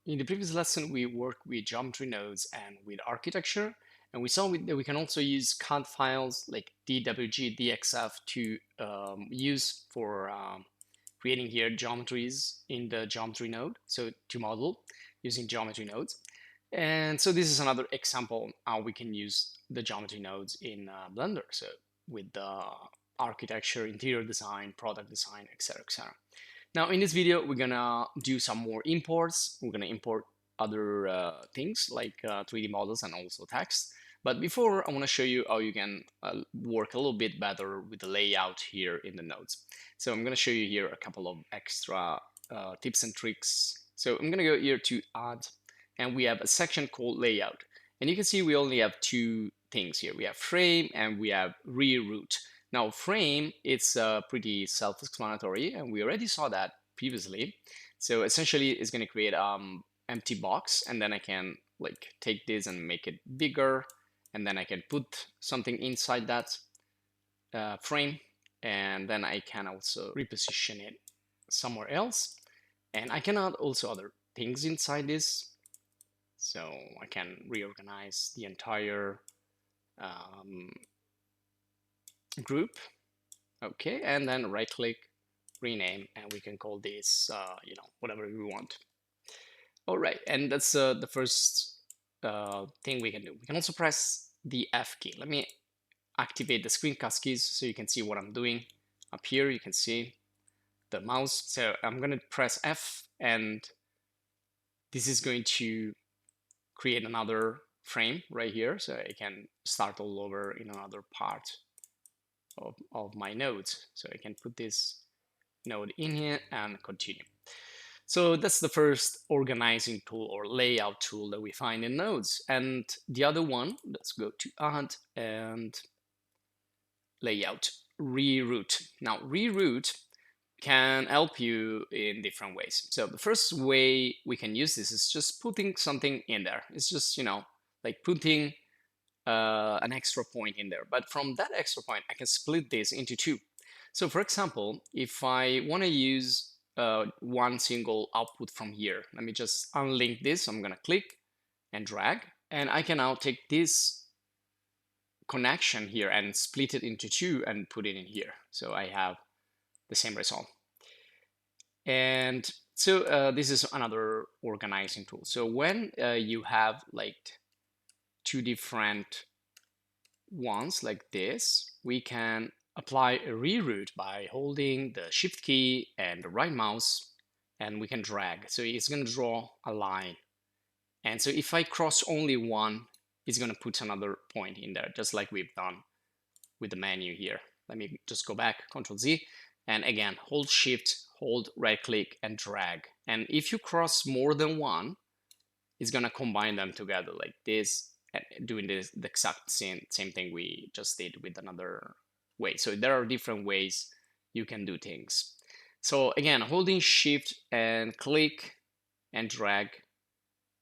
In the previous lesson, we worked with geometry nodes and with architecture, and we saw that we can also use CAD files like DWG, DXF to use for creating here geometries in the geometry node, so to model using geometry nodes. And so this is another example how we can use the geometry nodes in Blender, so with the architecture, interior design, product design, etc., etc. Now in this video, we're gonna do some more imports. We're gonna import other things like 3D models and also text. But before, I wanna show you how you can work a little bit better with the layout here in the nodes. So I'm gonna show you here a couple of extra tips and tricks. So I'm gonna go here to add, and we have a section called layout. And you can see we only have two things here. We have frame and we have reroute. Now frame, it's pretty self-explanatory, and we already saw that previously. So essentially it's going to create empty box, and then I can like take this and make it bigger, and then I can put something inside that frame, and then I can also reposition it somewhere else, and I can add also other things inside this. So I can reorganize the entire group. Okay, and then right click, rename, and we can call this whatever we want. All right, and that's the first thing we can do. We can also press the F key. Let me activate the screencast keys so you can see what I'm doing. Up here you can see the mouse. So I'm going to press F, and this is going to create another frame right here, so I can start all over in another part of my nodes. So I can put this node in here and continue. So that's the first organizing tool or layout tool that we find in nodes. And the other one, let's go to add and layout, reroute. Now reroute can help you in different ways. So the first way we can use this is just putting something in there. It's just, like putting an extra point in there. But from that extra point, I can split this into two. So for example, if I want to use one single output from here, let me just unlink this. I'm going to click and drag, and I can now take this connection here and split it into two and put it in here. So I have the same result. And so this is another organizing tool. So when you have like two different ones like this, we can apply a reroute by holding the shift key and the right mouse, and we can drag. So it's going to draw a line. And so if I cross only one, it's going to put another point in there, just like we've done with the menu here. Let me just go back, Control Z, and again, hold shift, hold right click and drag. And if you cross more than one, it's going to combine them together like this, doing the exact same thing we just did with another way. So there are different ways you can do things. So again, holding shift and click and drag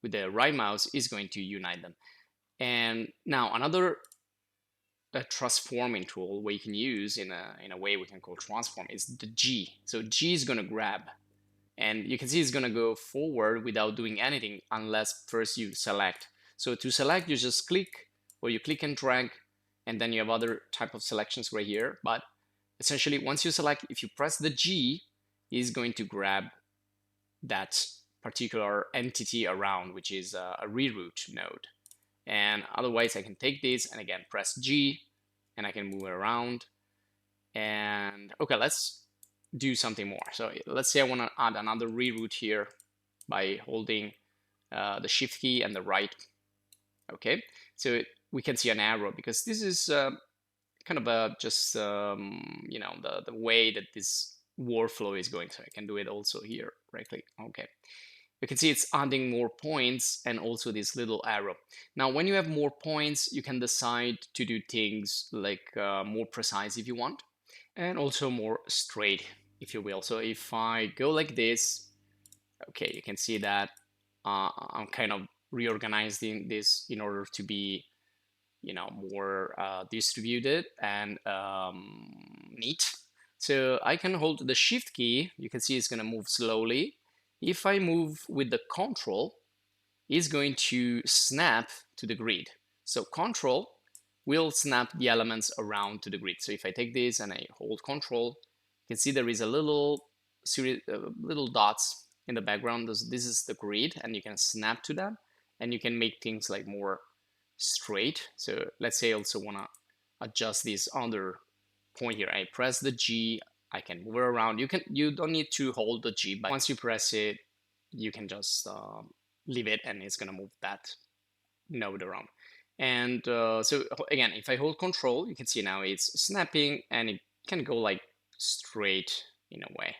with the right mouse is going to unite them. And now another transforming tool we can use in a way we can call transform is the G. So G is going to grab, and you can see it's going to go forward without doing anything unless first you select. So to select, you just click, or you click and drag, and then you have other type of selections right here. But essentially, once you select, if you press the G, it's going to grab that particular entity around, which is a reroute node. And otherwise, I can take this and again press G, and I can move it around. And okay, let's do something more. So let's say I want to add another reroute here by holding the shift key and the right. Okay, so we can see an arrow because this is kind of just the way that this workflow is going. So I can do it also here, right click. Okay, you can see it's adding more points and also this little arrow. Now, when you have more points, you can decide to do things like more precise if you want, and also more straight, if you will. So if I go like this, okay, you can see that I'm kind of reorganizing this in order to be, more distributed and neat. So I can hold the shift key. You can see it's going to move slowly. If I move with the control, it's going to snap to the grid. So control will snap the elements around to the grid. So if I take this and I hold control, you can see there is a little series, little dots in the background. This is the grid, and you can snap to that, and you can make things like more straight. So let's say I also want to adjust this other point here. I press the G, I can move it around. You don't need to hold the G, but once you press it, you can just leave it, and it's gonna move that node around. And so again, if I hold control, you can see now it's snapping, and it can go like straight in a way.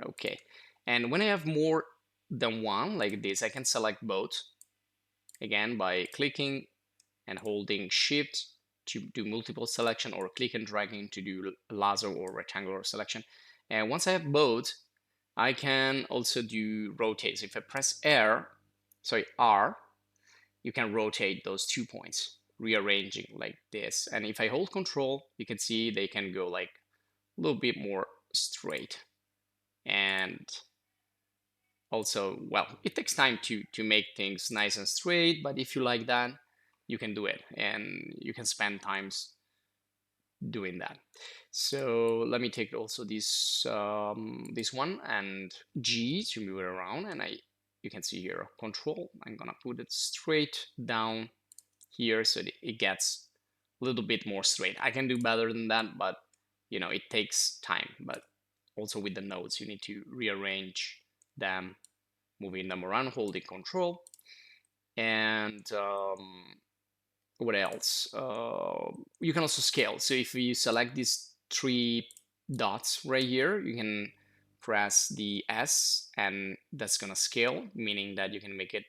Okay, and when I have more than one like this, I can select both again by clicking and holding shift to do multiple selection, or click and dragging to do laser or rectangular selection. And once I have both, I can also do rotate. So if I press R, you can rotate those 2 points, rearranging like this. And if I hold control, you can see they can go like a little bit more straight. And also, well, it takes time to make things nice and straight, but if you like that, you can do it, and you can spend times doing that. So let me take also this this one and G to move it around, and you can see here control. I'm gonna put it straight down here so that it gets a little bit more straight. I can do better than that, but you know, it takes time. But also with the nodes, you need to rearrange them, moving them around, holding control. And what else? You can also scale. So if you select these 3 dots right here, you can press the S, and that's gonna scale, meaning that you can make it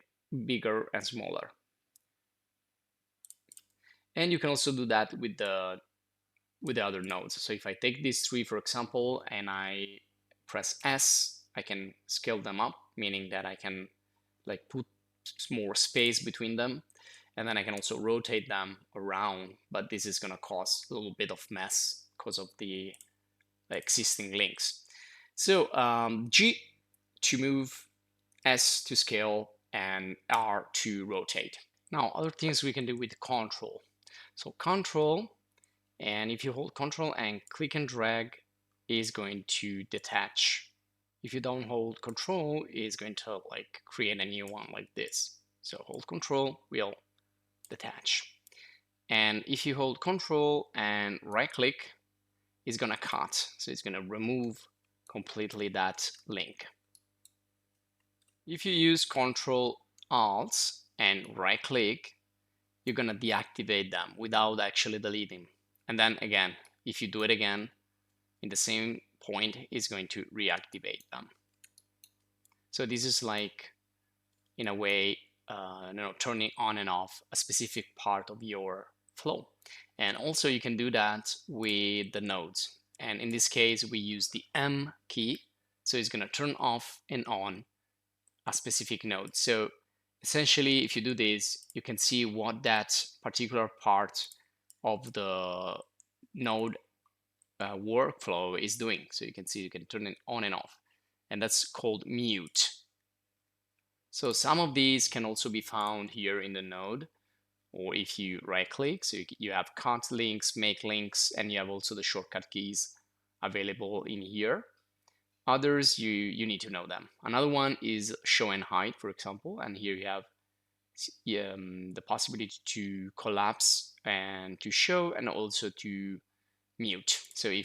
bigger and smaller. And you can also do that with the other nodes. So if I take these 3, for example, and I press S, I can scale them up, meaning that I can like put more space between them. And then I can also rotate them around, but this is gonna cause a little bit of mess because of the existing links. So G to move, S to scale, and R to rotate. Now, other things we can do with control. So control, and if you hold control and click and drag, is going to detach. If you don't hold control, it's going to like create a new one like this. So hold control, will detach. And if you hold control and right click, it's gonna cut. So it's gonna remove completely that link. If you use Control Alt and right click, you're gonna deactivate them without actually deleting. And then again, if you do it again in the same point, it's going to reactivate them. So this is like, in a way, turning on and off a specific part of your flow. And also you can do that with the nodes. And in this case, we use the M key. So it's gonna turn off and on a specific node. So essentially, if you do this, you can see what that particular part of the node workflow is doing. So you can see you can turn it on and off. And that's called mute. So some of these can also be found here in the node, or if you right click, so you have cut links, make links, and you have also the shortcut keys available in here. Others, you need to know them. Another one is show and hide, for example, and here you have the possibility to collapse and to show, and also to mute. So if